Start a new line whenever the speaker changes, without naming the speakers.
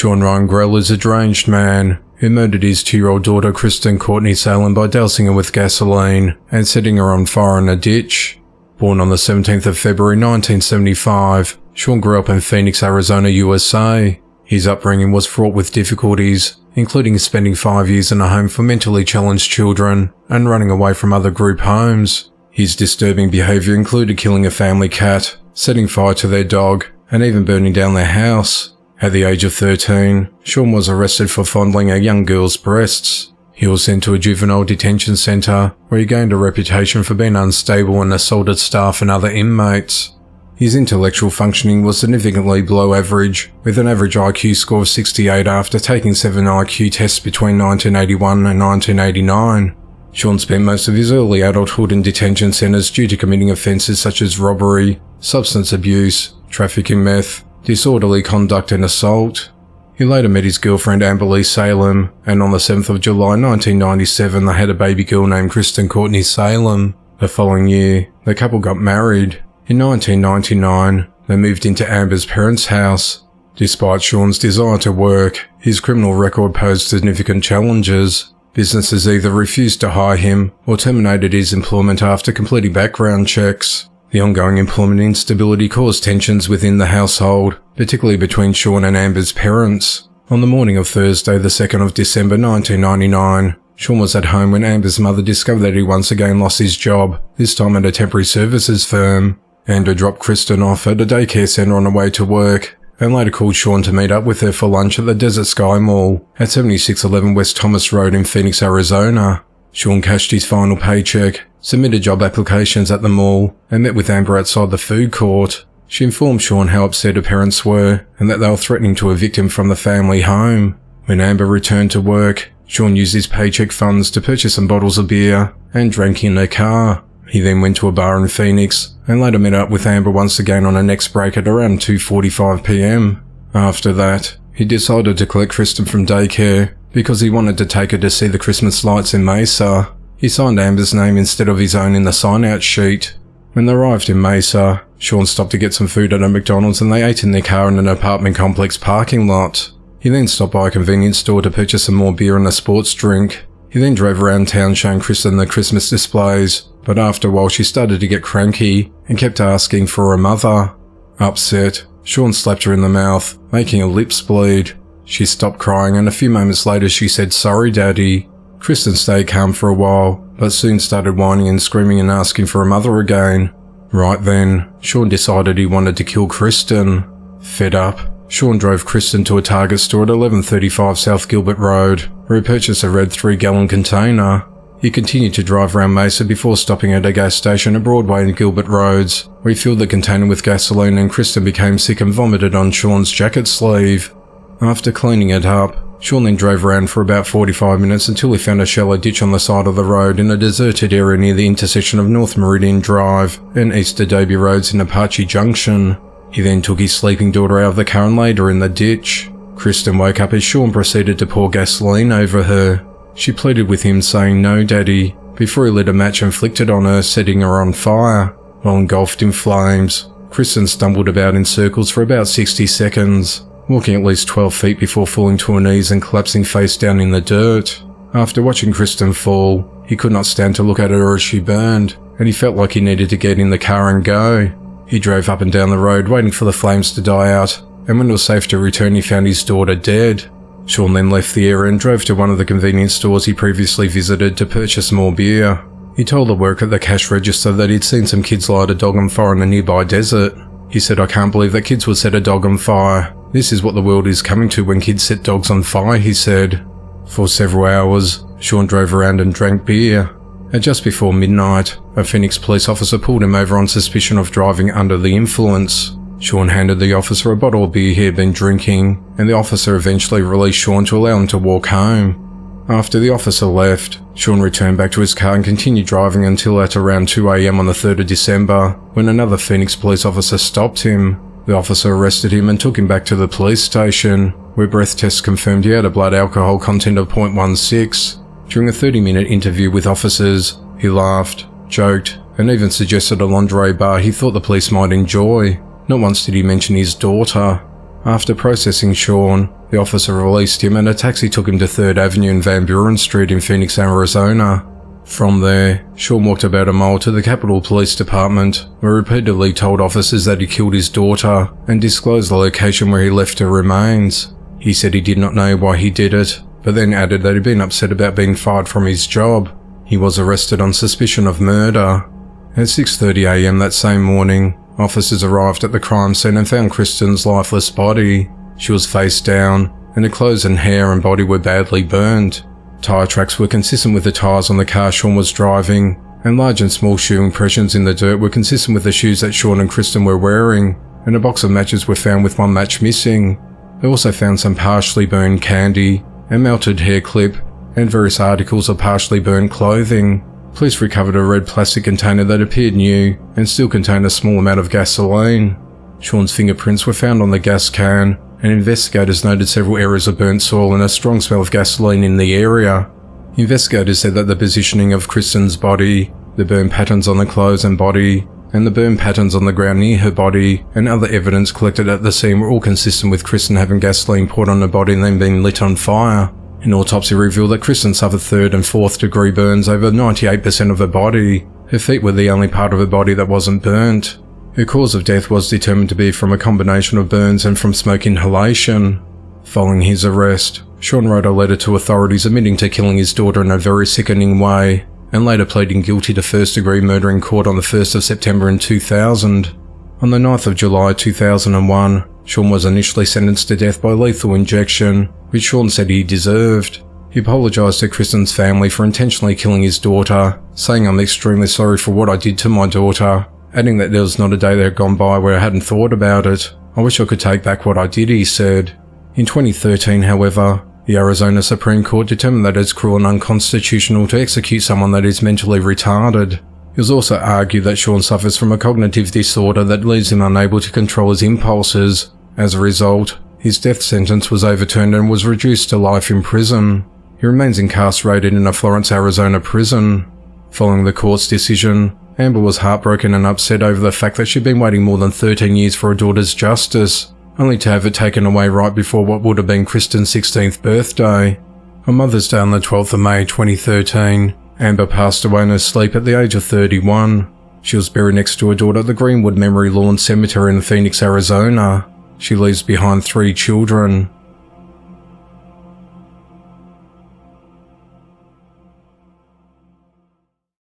Shawn Ryan Grell is a deranged man who murdered his 2-year-old daughter Kristen Courtney Salem by dousing her with gasoline and setting her on fire in a ditch. Born on the 17th of February 1975, Shawn grew up in Phoenix, Arizona, USA. His upbringing was fraught with difficulties, including spending 5 years in a home for mentally challenged children and running away from other group homes. His disturbing behavior included killing a family cat, setting fire to their dog, and even burning down their house. At the age of 13, Shawn was arrested for fondling a young girl's breasts. He was sent to a juvenile detention center where he gained a reputation for being unstable and assaulted staff and other inmates. His intellectual functioning was significantly below average, with an average IQ score of 68 after taking 7 IQ tests between 1981 and 1989. Shawn spent most of his early adulthood in detention centers due to committing offences such as robbery, substance abuse, trafficking meth, disorderly conduct and assault. He later met his girlfriend Amber Salem, and on the 7th of July 1997 they had a baby girl named Kristen Courtney Salem. The following year, the couple got married. In 1999, they moved into Amber's parents' house. Despite Shawn's desire to work, his criminal record posed significant challenges. Businesses either refused to hire him or terminated his employment after completing background checks. The ongoing employment instability caused tensions within the household, particularly between Shawn and Amber's parents. On the morning of Thursday, the 2nd of December 1999, Shawn was at home when Amber's mother discovered that he once again lost his job, this time at a temporary services firm. Amber dropped Kristen off at a daycare centre on her way to work, and later called Shawn to meet up with her for lunch at the Desert Sky Mall at 7611 West Thomas Road in Phoenix, Arizona. Shawn cashed his final paycheck, submitted job applications at the mall, and met with Amber outside the food court. She informed Shawn how upset her parents were and that they were threatening to evict him from the family home. When Amber returned to work, Shawn used his paycheck funds to purchase some bottles of beer and drank in her car. He then went to a bar in Phoenix and later met up with Amber once again on her next break at around 2:45 p.m. After that, he decided to collect Kristen from daycare because he wanted to take her to see the Christmas lights in Mesa. He signed Amber's name instead of his own in the sign-out sheet. When they arrived in Mesa, Shawn stopped to get some food at a McDonald's and they ate in their car in an apartment complex parking lot. He then stopped by a convenience store to purchase some more beer and a sports drink. He then drove around town showing Kristen the Christmas displays, but after a while she started to get cranky and kept asking for her mother. Upset, Shawn slapped her in the mouth, making her lips bleed. She stopped crying and a few moments later she said, "Sorry, Daddy." Kristen stayed calm for a while, but soon started whining and screaming and asking for her mother again. Right then, Shawn decided he wanted to kill Kristen. Fed up, Shawn drove Kristen to a Target store at 1135 South Gilbert Road, where he purchased a red 3-gallon container. He continued to drive around Mesa before stopping at a gas station at Broadway and Gilbert Roads, where he filled the container with gasoline and Kristen became sick and vomited on Shawn's jacket sleeve. After cleaning it up, Shawn then drove around for about 45 minutes until he found a shallow ditch on the side of the road in a deserted area near the intersection of North Meridian Drive and East Adobe Roads in Apache Junction. He then took his sleeping daughter out of the car and laid her in the ditch. Kristen woke up as Shawn proceeded to pour gasoline over her. She pleaded with him saying, "No, Daddy," before he lit a match and flicked it on her, setting her on fire. While engulfed in flames, Kristen stumbled about in circles for about 60 seconds, walking at least 12 feet before falling to her knees and collapsing face down in the dirt. After watching Kristen fall, he could not stand to look at her as she burned, and he felt like he needed to get in the car and go. He drove up and down the road waiting for the flames to die out, and when it was safe to return he found his daughter dead. Shawn then left the area and drove to one of the convenience stores he previously visited to purchase more beer. He told the worker at the cash register that he'd seen some kids light a dog on fire in a nearby desert. He said, "I can't believe that kids would set a dog on fire. This is what the world is coming to when kids set dogs on fire," he said. For several hours, Shawn drove around and drank beer. At just before midnight, a Phoenix police officer pulled him over on suspicion of driving under the influence. Shawn handed the officer a bottle of beer he had been drinking, and the officer eventually released Shawn to allow him to walk home. After the officer left, Shawn returned back to his car and continued driving until at around 2 a.m. on the 3rd of December, when another Phoenix police officer stopped him. The officer arrested him and took him back to the police station, where breath tests confirmed he had a blood alcohol content of 0.16. During a 30-minute interview with officers, he laughed, joked, and even suggested a lingerie bar he thought the police might enjoy. Not once did he mention his daughter. After processing Shawn, the officer released him and a taxi took him to 3rd Avenue and Van Buren Street in Phoenix, Arizona. From there, Shawn walked about a mile to the Capitol Police Department, where he repeatedly told officers that he killed his daughter and disclosed the location where he left her remains. He said he did not know why he did it, but then added that he'd been upset about being fired from his job. He was arrested on suspicion of murder. At 6:30 a.m. that same morning, officers arrived at the crime scene and found Kristen's lifeless body. She was face down, and her clothes and hair and body were badly burned. Tyre tracks were consistent with the tyres on the car Shawn was driving, and large and small shoe impressions in the dirt were consistent with the shoes that Shawn and Kristen were wearing, and a box of matches were found with one match missing. They also found some partially burned candy, a melted hair clip, and various articles of partially burned clothing. Police recovered a red plastic container that appeared new and still contained a small amount of gasoline. Shawn's fingerprints were found on the gas can, and investigators noted several areas of burnt soil and a strong smell of gasoline in the area. Investigators said that the positioning of Kristen's body, the burn patterns on the clothes and body, and the burn patterns on the ground near her body, and other evidence collected at the scene were all consistent with Kristen having gasoline poured on her body and then being lit on fire. An autopsy revealed that Kristen suffered 3rd and 4th degree burns over 98% of her body. Her feet were the only part of her body that wasn't burnt. Her cause of death was determined to be from a combination of burns and from smoke inhalation. Following his arrest, Shawn wrote a letter to authorities admitting to killing his daughter in a very sickening way, and later pleading guilty to 1st-degree murder in court on the 1st of September in 2000. On the 9th of July 2001, Shawn was initially sentenced to death by lethal injection, which Shawn said he deserved. He apologised to Kristen's family for intentionally killing his daughter, saying, "I'm extremely sorry for what I did to my daughter," adding that there was not a day that had gone by where I hadn't thought about it. "I wish I could take back what I did," he said. In 2013, however, the Arizona Supreme Court determined that it's cruel and unconstitutional to execute someone that is mentally retarded. It was also argued that Shawn suffers from a cognitive disorder that leaves him unable to control his impulses. As a result, his death sentence was overturned and was reduced to life in prison. He remains incarcerated in a Florence, Arizona prison. Following the court's decision, Amber was heartbroken and upset over the fact that she'd been waiting more than 13 years for her daughter's justice, only to have it taken away right before what would have been Kristen's 16th birthday. On Mother's Day on the 12th of May 2013, Amber passed away in her sleep at the age of 31. She was buried next to her daughter at the Greenwood Memory Lawn Cemetery in Phoenix, Arizona. She leaves behind 3 children.